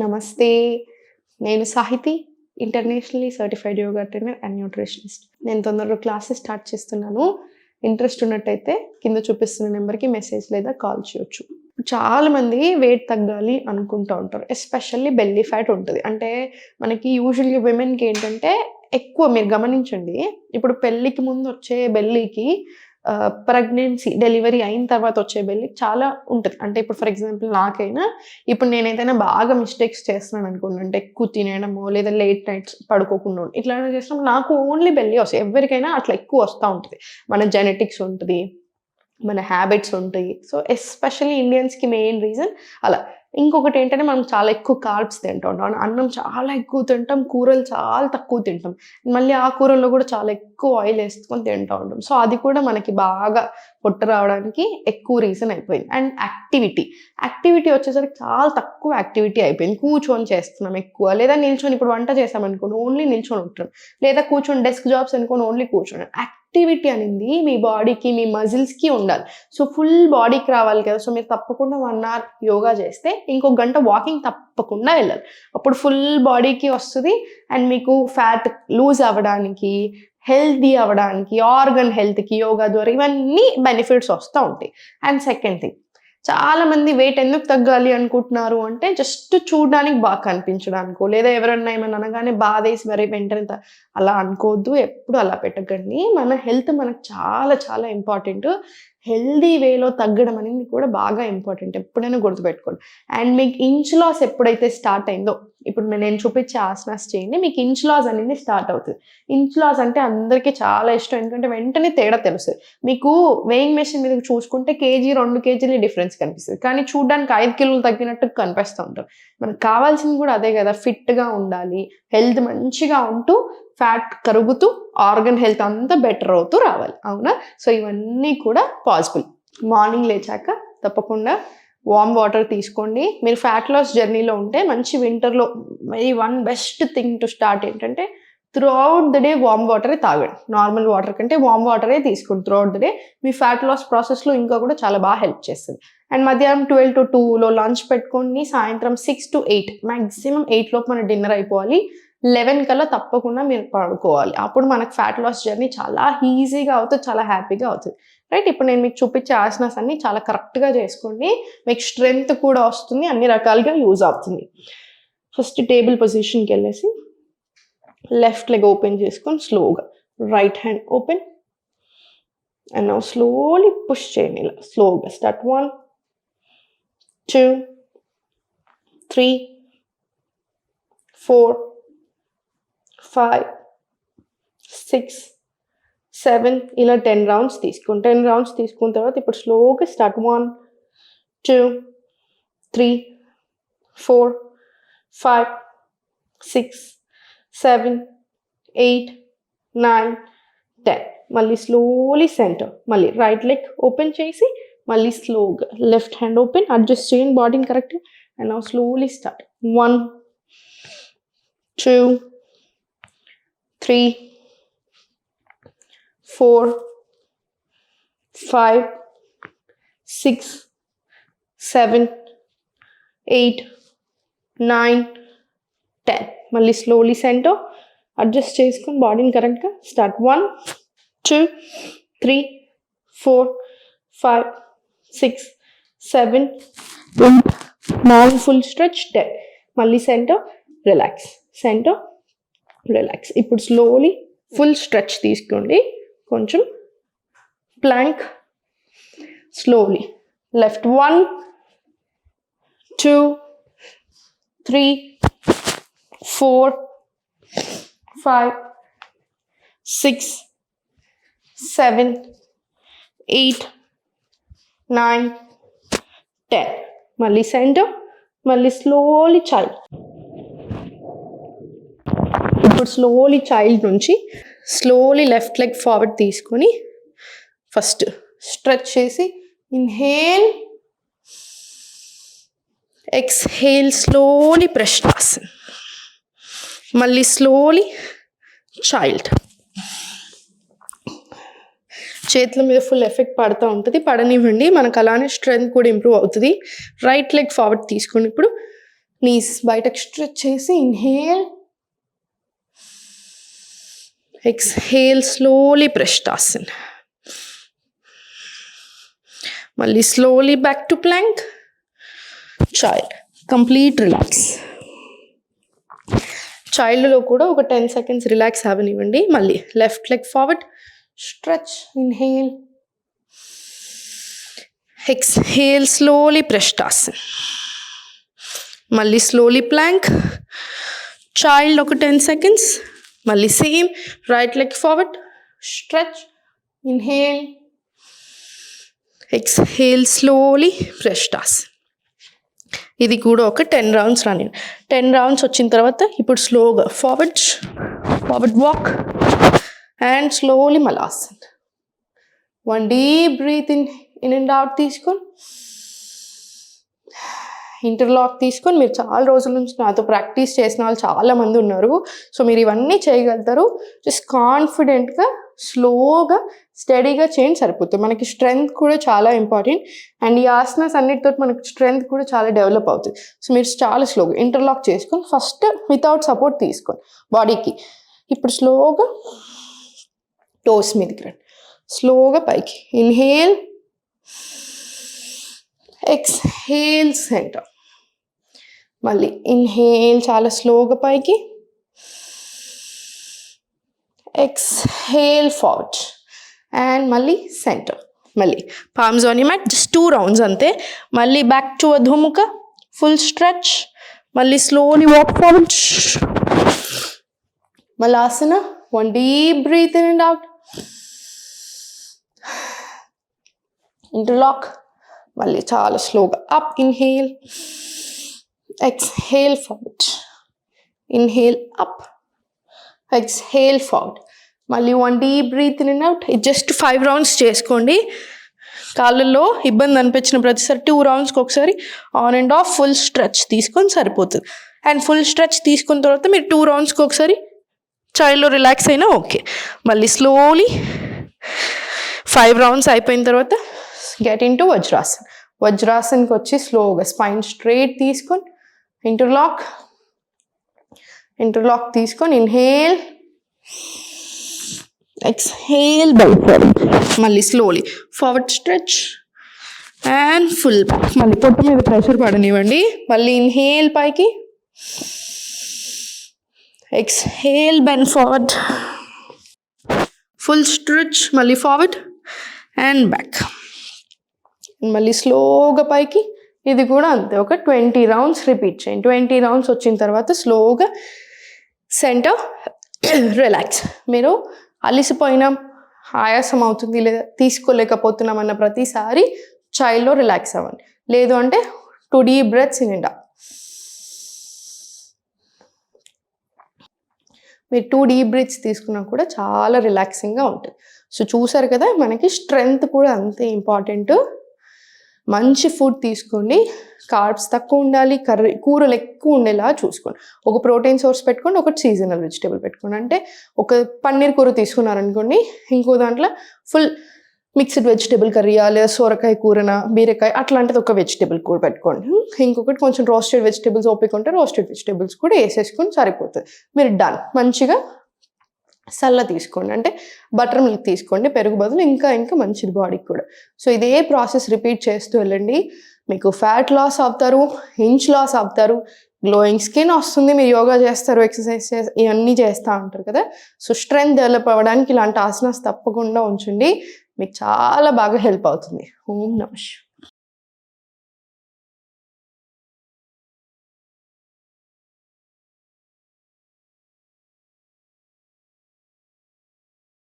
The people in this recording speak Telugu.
నమస్తే. నేను Sahithi, internationally certified yoga trainer and nutritionist. నేను తొందరగా క్లాసెస్ స్టార్ట్ చేస్తున్నాను. ఇంట్రెస్ట్ ఉన్నట్టయితే కింద చూపిస్తున్న నెంబర్‌కి మెసేజ్ లేదా కాల్ చేయొచ్చు. చాలామంది వెయిట్ తగ్గాలి అనుకుంటూ ఉంటారు. ఎస్పెషల్లీ బెల్లీ ఫ్యాట్ ఉంటది. అంటే మనకి యూజువల్‌గా విమెన్‌కి ఏంటంటే ఎక్కువ మీరు గమనించండి. ఇప్పుడు పెళ్ళికి ముందు వచ్చే బెల్లీకి ప్రెగ్నెన్సీ డెలివరీ అయిన తర్వాత వచ్చే బెల్లీకి చాలా ఉంటది. అంటే ఇప్పుడు ఫర్ ఎగ్జాంపుల్ నాకైనా ఇప్పుడు నేనేదైనా బాగా మిస్టేక్స్ చేస్తున్నాను అనుకోండి. అంటే ఎక్కువ తినేయడమో లేదా లేట్ నైట్స్ పడుకోకుండా ఇట్లాంటివి చేసినప్పుడు నాకు ఓన్లీ బెల్లీ వస్తాయి. ఎవరికైనా అట్లా ఎక్కువ వస్తా ఉంటది. మన జెనెటిక్స్ ఉంటది. మన హ్యాబిట్స్ ఉంటాయి. సో, ఎస్పెషల్లీ ఇండియన్స్‌కి మెయిన్ రీజన్ అలా. ఇంకొకటేంటంటే మనం చాలా ఎక్కువ కార్బ్స్ తింటూ ఉంటాం. అన్నం చాలా ఎక్కువ తింటాం. కూరలు చాలా తక్కువ తింటాం. మళ్ళీ ఆ కూరల్లో కూడా చాలా ఎక్కువ ఆయిల్ ఏసుకొని తింటూ ఉంటాం. సో, అది కూడా మనకి బాగా పొట్ట రావడానికి ఎక్కువ రీజన్ అయిపోయింది. అండ్ యాక్టివిటీ వచ్చేసరికి చాలా తక్కువ యాక్టివిటీ అయిపోయింది. కూర్చొని చేస్తున్నాం ఎక్కువ. లేదా నిల్చొని ఇప్పుడు వంట చేశామనుకోండి ఓన్లీ నిల్చొని ఉంటున్నాం. లేదా కూర్చొని డెస్క్ జాబ్స్ అనుకోని ఓన్లీ కూర్చోడం. యాక్టివిటీ అనేది మీ బాడీకి, మీ మజిల్స్‌కి ఉండాలి. సో, ఫుల్ బాడీకి రావాలి కదా! సో, మీరు తప్పకుండా 1 అవర్ యోగా చేస్తే, ఇంకో గంట వాకింగ్ తప్పకుండా వెళ్ళాలి. అప్పుడు ఫుల్ బాడీకి వస్తది. అండ్ మీకు ఫ్యాట్ లూజ్ అవ్వడానికి, హెల్తీ అవ్వడానికి, ఆర్గన్ హెల్త్‌కి యోగా ద్వారా ఇవన్నీ బెనిఫిట్స్ వస్తా ఉంటాయి. అండ్ సెకండ్ థింగ్, చాలామంది వెయిట్ ఎందుకు తగ్గాలి అనుకుంటున్నారు అంటే, జస్ట్ చూడడానికి బాగా కనిపించడానికో, లేదా ఎవరన్నా ఏమన్నా అనగానే బాధేసి మరి వెంటనే అలా అనుకోవద్దు. ఎప్పుడు అలా పెట్టకండి. మన హెల్త్ మనకు చాలా చాలా ఇంపార్టెంట్. హెల్తీ వేలో తగ్గడం అనేది కూడా బాగా ఇంపార్టెంట్. ఎప్పుడైనా గుర్తుపెట్టుకోండి. అండ్ మీకు ఇంచ్ లాస్ ఎప్పుడైతే స్టార్ట్ అయిందో, ఇప్పుడు నేను చూపించే ఆసనాస్ చేయండి. మీకు ఇంచ్ లాస్ అనేది స్టార్ట్ అవుతది. ఇంచ్ లాస్ అంటే అందరికీ చాలా ఇష్టం. ఎందుకంటే వెంటనే తేడా తెలుస్తది. మీకు వెయింగ్ మెషిన్ మీద చూసుకుంటే కేజీ, 2 కేజీలే డిఫరెన్స్ కనిపిస్తది. కానీ చూడ్డానికి 5 కిలోలు తగ్గినట్టు కనిపిస్తూ ఉంటారు. మనకు కావాల్సింది కూడా అదే కదా! ఫిట్‌గా ఉండాలి. హెల్త్ మంచిగా ఉంటూ, ఫ్యాట్ కరుగుతూ, ఆర్గన్ హెల్త్ అంతా బెటర్ అవుతూ రావాలి. అవునా? సో, ఇవన్నీ కూడా పాసిబుల్. మార్నింగ్ లేచాక తప్పకుండా వార్మ్ వాటర్ తీసుకోండి. మీరు ఫ్యాట్ లాస్ జర్నీలో ఉంటే మంచి వింటర్‌లో one best thing to start ఏంటంటే throughout the day warm వాటరే తాగండి. నార్మల్ వాటర్ కంటే వార్మ్ వాటరే తీసుకోండి త్రూ ఔట్ ద డే. మీ ఫ్యాట్ లాస్ ప్రాసెస్‌లో ఇంకా కూడా చాలా బాగా హెల్ప్ చేస్తది. అండ్ మధ్యాహ్నం 12-2లో లంచ్ పెట్టుకోండి. సాయంత్రం 6-8 మాక్సిమం 8 లోపు మన డిన్నర్ అయిపోవాలి. 11 కల్లా తప్పకుండా మీరు పడుకోవాలి. అప్పుడు మనకు ఫ్యాట్ లాస్ జర్నీ చాలా ఈజీగా అవుతది. చాలా హ్యాపీగా అవుతది. రైట్? ఇప్పుడు నేను మీకు చూపించే ఆసనాస్ అన్నీ చాలా కరెక్ట్‌గా చేసుకోండి. మీకు స్ట్రెంగ్త్ కూడా వస్తుంది. అన్ని రకాలుగా యూజ్ అవుతుంది. ఫస్ట్ టేబుల్ పొజిషన్‌కెళ్ళేసి లెఫ్ట్ లెగ్ ఓపెన్ చేసుకొని స్లోగా right hand open and now slowly push చేయండి. ఇలా స్లోగా స్టార్ట్ 1 2 3 4 5 6 7 ఇలా 10 రౌండ్స్ తీసుకోండి. 10 రౌండ్స్ తీసుకున్న తర్వాత ఇప్పుడు స్లోగా స్టార్ట్ 1 2 3 4 5 6 7 8 9 10 మళ్ళీ స్లోలీ సెంటర్. మళ్ళీ రైట్ లెగ్ ఓపెన్ చేసి మళ్ళీ స్లోగా లెఫ్ట్ హ్యాండ్ ఓపెన్ అడ్జస్ట్ చేయండి బాడీని కరెక్ట్గా. అండ్ నౌ స్లోలీ స్టార్ట్ 1 2 3 4 5 6 7 8 9 10 మళ్ళీ స్లోలీ సెంటర్ అడ్జస్ట్ చేసుకొని బాడీని కరెక్ట్గా స్టార్ట్ 1 2 3 4 5 6 7 8 9 ఫుల్ స్ట్రెచ్ 10 మళ్ళీ సెంటర్ రిలాక్స్ సెంటర్ రిలాక్స్. ఇప్పుడు స్లోలీ ఫుల్ స్ట్రెచ్ తీసుకోండి. కొంచెం ప్లాంక్ స్లోలీ లెఫ్ట్ 1 2 3 4 5 6 7 8 9 10 మళ్ళీ సెంటర్ మళ్ళీ స్లోలీ చైల్డ్. ఇప్పుడు స్లోలీ చైల్డ్ నుంచి స్లోలీ లెఫ్ట్ లెగ్ ఫార్వర్డ్ తీసుకొని ఫస్ట్ స్ట్రెచ్ చేసి ఇన్హేల్ ఎక్స్హేల్ స్లోలీ ప్రశ్నాసన్. మళ్ళీ స్లోలీ చైల్డ్. చేతుల మీద ఫుల్ ఎఫెక్ట్ పడుతూ ఉంటుంది. పడనివ్వండి. మనకు అలానే స్ట్రెంగ్త్ కూడా ఇంప్రూవ్ అవుతుంది. రైట్ లెగ్ ఫార్వర్డ్ తీసుకొని ఇప్పుడు నీస్ బయటకు స్ట్రెచ్ చేసి ఇన్హేల్, ఎక్స్హేల్, స్లోలీ ప్రెష్టాసన్. మళ్ళీ slowly back to plank, child, complete relax. చైల్డ్లో కూడా ఒక 10 seconds రిలాక్స్ అవ్వనివ్వండి. మళ్ళీ left leg forward, stretch, inhale, exhale, slowly ప్రెష్టాసన్. మళ్ళీ స్లోలీ ప్లాంక్, చైల్డ్ ఒక 10 seconds. మళ్ళీ same right leg forward, stretch, inhale, exhale, slowly ప్రెష్టాసన్. ఇది కూడా ఒక 10 rounds రాని. 10 rounds వచ్చిన తర్వాత ఇప్పుడు స్లోగా ఫార్వర్డ్ వాక్ అండ్ స్లోలీ మలాసన్. 1 deep breath in and out తీసుకొని ఇంటర్లాక్ తీసుకొని. మీరు చాలా రోజుల నుంచి నాతో ప్రాక్టీస్ చేసిన వాళ్ళు చాలామంది ఉన్నారు. సో మీరు ఇవన్నీ చేయగలుగుతారు. జస్ట్ కాన్ఫిడెంట్గా స్లోగా స్టడీగా చేయండి, సరిపోతుంది. మనకి స్ట్రెంగ్త్ కూడా చాలా ఇంపార్టెంట్. అండ్ ఈ ఆసనాస్ అన్నిటితో మనకి స్ట్రెంగ్త్ కూడా చాలా డెవలప్ అవుతుంది. సో మీరు చాలా స్లోగా ఇంటర్లాక్ చేసుకొని ఫస్ట్ వితౌట్ సపోర్ట్ తీసుకోండి బాడీకి. ఇప్పుడు స్లోగా టోస్ మీదకి రండి, స్లోగా పైకి. Inhale, exhale, centre. మళ్ళీ ఇన్హేల్, చాలా స్లోగా పైకి. ఎక్స్హేల్, ఫార్వర్డ్ అండ్ మళ్ళీ సెంటర్. మళ్ళీ palms on the mat. Just 2 rounds అంతే. మళ్ళీ back to Adhomukha, full stretch. మళ్ళీ slowly walk forward, Malasana. 1 deep breath in and out, interlock. మళ్ళీ చాలా స్లోగా up, inhale, exhale, forward, inhale, up, exhale, forward. మళ్ళీ 1 deep breath in and out. ఇది జస్ట్ 5 rounds చేసుకోండి. కాళ్ళల్లో ఇబ్బంది అనిపించిన ప్రతిసారి 2 roundsకి ఒకసారి on and of full stretch తీసుకొని సరిపోతుంది. అండ్ ఫుల్ స్ట్రెచ్ తీసుకున్న తర్వాత మీరు 2 roundsకి ఒకసారి చైల్డ్లో రిలాక్స్ అయినా ఓకే. మళ్ళీ స్లోలీ 5 rounds అయిపోయిన తర్వాత గెట్ ఇన్ టు వజ్రాసన్. వజ్రాసన్కి వచ్చి స్లోగా స్పైన్ స్ట్రైట్ తీసుకొని ఇంటర్లాక్ తీసుకొని ఇన్హేల్, ఎక్స్హేల్, బెల్. మళ్ళీ slowly forward stretch and full back. మళ్ళీ పొట్ట మీద ప్రెషర్ పడనివ్వండి. మళ్ళీ ఇన్హేల్ పైకి, exhale, bend forward, full stretch. మళ్ళీ ఫార్వర్డ్ అండ్ బ్యాక్. మళ్ళీ స్లోగా పైకి. ఇది కూడా అంతే, ఒక 20 rounds రిపీట్ చేయండి. 20 rounds వచ్చిన తర్వాత స్లోగా సెంటర్, రిలాక్స్. మీరు అలిసిపోయినా, ఆయాసం అవుతుంది లేదా తీసుకోలేకపోతున్నాం అన్న ప్రతిసారి చైల్డ్లో రిలాక్స్ అవ్వండి. లేదు అంటే 2 deep breaths in and out. మీరు 2 deep breaths తీసుకున్నా కూడా చాలా రిలాక్సింగ్గా ఉంటుంది. సో చూసారు కదా, మనకి స్ట్రెంగ్త్ కూడా అంతే ఇంపార్టెంట్. మంచి ఫుడ్ తీసుకోండి, కార్బ్స్ తక్కువ ఉండాలి, కూరలు ఎక్కువ ఉండేలా చూసుకోండి. ఒక ప్రోటీన్ సోర్స్ పెట్టుకోండి, ఒకటి సీజనల్ వెజిటేబుల్ పెట్టుకోండి. అంటే ఒక పన్నీర్ కూర తీసుకున్నారనుకోండి, ఇంకో దాంట్లో ఫుల్ మిక్స్డ్ వెజిటేబుల్ కర్రీయా లేదా సొరకాయ కూరన, బీరకాయ అట్లాంటిది ఒక వెజిటేబుల్ కూర పెట్టుకోండి. ఇంకొకటి కొంచెం రోస్టెడ్ వెజిటేబుల్స్ ఓపిక ఉంటే రోస్టెడ్ వెజిటేబుల్స్ కూడా వేసేసుకొని సరిపోతుంది. మీరు డన్. మంచిగా సల్ల తీసుకోండి, అంటే బటర్ మిల్క్ తీసుకోండి, పెరుగు బదులు. ఇంకా మంచిది బాడీకి కూడా. సో ఇదే ప్రాసెస్ రిపీట్ చేస్తూ వెళ్ళండి. మీకు ఫ్యాట్ లాస్ అవుతారు, ఇంచ్ లాస్ అవుతారు, గ్లోయింగ్ స్కిన్ వస్తుంది. మీరు యోగా చేస్తారు, ఎక్సర్సైజ్ ఇవన్నీ చేస్తూ ఉంటారు కదా. సో స్ట్రెంగ్త్ డెవలప్ అవ్వడానికి ఇలాంటి ఆసనాస్ తప్పకుండా ఉంచండి, మీకు చాలా బాగా హెల్ప్ అవుతుంది. ఓం నమః.